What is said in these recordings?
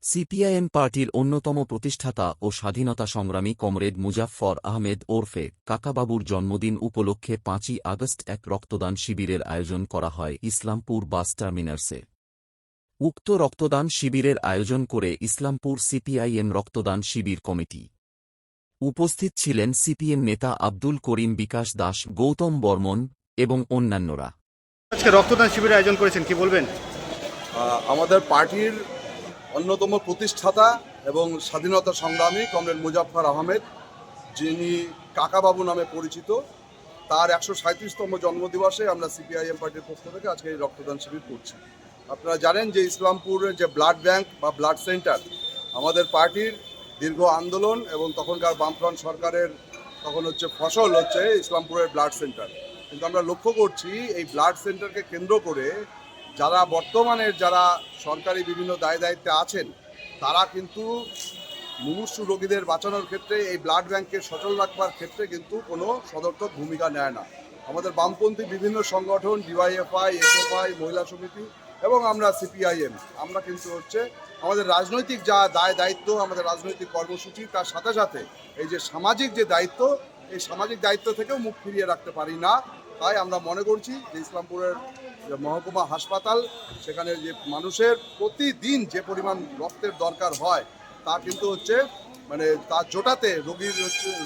CPIM পার্টির অন্যতম প্রতিষ্ঠাতা ও স্বাধীনতা সংগ্রামী কমরেড মুজাফফর আহমেদ ওরফে কাকাবাবুর জন্মদিন উপলক্ষে ৫ই আগস্ট এক রক্তদান শিবিরের আয়োজন করা হয় ইসলামপুর বাস টার্মিনাসে। উক্ত রক্তদান শিবিরের আয়োজন করে ইসলামপুর সিপিআইএম রক্তদান শিবির কমিটি। উপস্থিত ছিলেন সিপিএম নেতা আব্দুল করিম, বিকাশ দাস, গৌতম বর্মন এবং অন্যান্যরা। আজকে রক্তদান শিবিরের আয়োজন করেছেন, কি বলবেন? আমাদের পার্টির অন্যতম প্রতিষ্ঠাতা এবং স্বাধীনতা সংগ্রামী কমরেড মুজাফফর আহমেদ, যিনি কাকাবাবু নামে পরিচিত, তার ১৩৭তম জন্মদিবসে আমরা সিপিআইএম পার্টির পক্ষ থেকে আজকে এই রক্তদান শিবির করছি। আপনারা জানেন যে ইসলামপুরের যে ব্লাড ব্যাংক বা ব্লাড সেন্টার আমাদের পার্টির দীর্ঘ আন্দোলন এবং তখনকার বামফ্রন্ট সরকারের তখন ফসল হচ্ছে ইসলামপুরের ব্লাড সেন্টার। কিন্তু আমরা লক্ষ্য করছি এই ব্লাড সেন্টারকে কেন্দ্র করে যারা বর্তমানের যারা সরকারি বিভিন্ন দায় দায়িত্বে আছেন, তারা কিন্তু মুমূর্ষু রোগীদের বাঁচানোর ক্ষেত্রে এই ব্লাড ব্যাংককে সচল রাখবার ক্ষেত্রে কিন্তু কোনো সদর্থক ভূমিকা নেয় না। আমাদের বামপন্থী বিভিন্ন সংগঠন, ডিওয়াইএফআই, এসএফআই, মহিলা সমিতি এবং আমরা সিপিআইএম, আমরা কিন্তু আমাদের রাজনৈতিক যা দায় দায়িত্ব, আমাদের রাজনৈতিক কর্মসূচি, তার সাথে সাথে এই যে সামাজিক যে দায়িত্ব, এই সামাজিক দায়িত্ব থেকেও মুখ ফিরিয়ে রাখতে পারি না। তাই আমরা মনে করছি যে ইসলামপুরের মহকুমা হাসপাতাল, সেখানে যে মানুষের প্রতিদিন যে পরিমাণ রক্তের দরকার হয় তা কিন্তু তার জোটাতে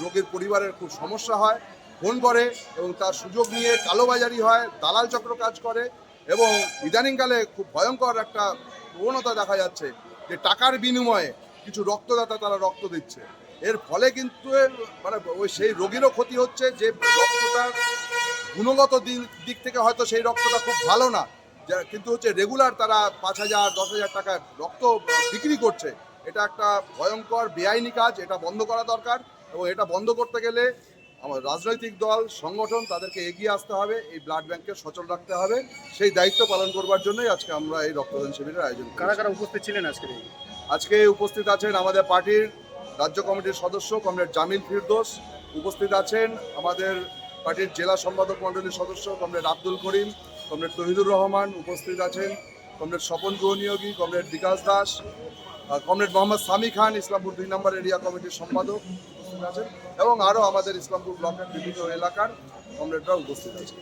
রোগীর পরিবারের খুব সমস্যা হয়, ফোন করে এবং তার সুযোগ নিয়ে কালোবাজারি হয়, দালাল চক্র কাজ করে এবং ইদানিংকালে খুব ভয়ঙ্কর একটা প্রবণতা দেখা যাচ্ছে যে টাকার বিনিময়ে কিছু রক্তদাতা তারা রক্ত দিচ্ছে। এর ফলে কিন্তু সেই রোগীরও ক্ষতি হচ্ছে, যে রক্তটার গুণগত দিক থেকে হয়তো সেই রক্তটা খুব ভালো না, কিন্তু রেগুলার তারা ৫,০০০, ১০,০০০ টাকায় রক্ত বিক্রি করছে। এটা একটা ভয়ঙ্কর বেআইনি কাজ, এটা বন্ধ করা দরকার এবং এটা বন্ধ করতে গেলে আমার রাজনৈতিক দল, সংগঠন তাদেরকে এগিয়ে আসতে হবে, এই ব্লাড ব্যাংককে সচল রাখতে হবে। সেই দায়িত্ব পালন করবার জন্যই আজকে আমরা এই রক্তদান শিবিরের আয়োজন করি। কারা কারা উপস্থিত ছিলেন আজকে? আজকে উপস্থিত আছেন আমাদের পার্টির রাজ্য কমিটির সদস্য কমরেড জামিল ফিরদোস, উপস্থিত আছেন আমাদের পার্টির জেলা সম্পাদক মণ্ডলীর সদস্য কমরেড আব্দুল করিম, কমরেড তহিদুর রহমান, উপস্থিত আছেন comrade Swapan গৃহনিয়োগী, comrade Bikash Das, comrade Mohammad Sami খান, ইসলামপুর ২ নম্বর এরিয়া কমিটির সম্পাদক উপস্থিত আছেন এবং আরও আমাদের ইসলামপুর ব্লকের বিভিন্ন এলাকার কমরেডরা উপস্থিত আছেন।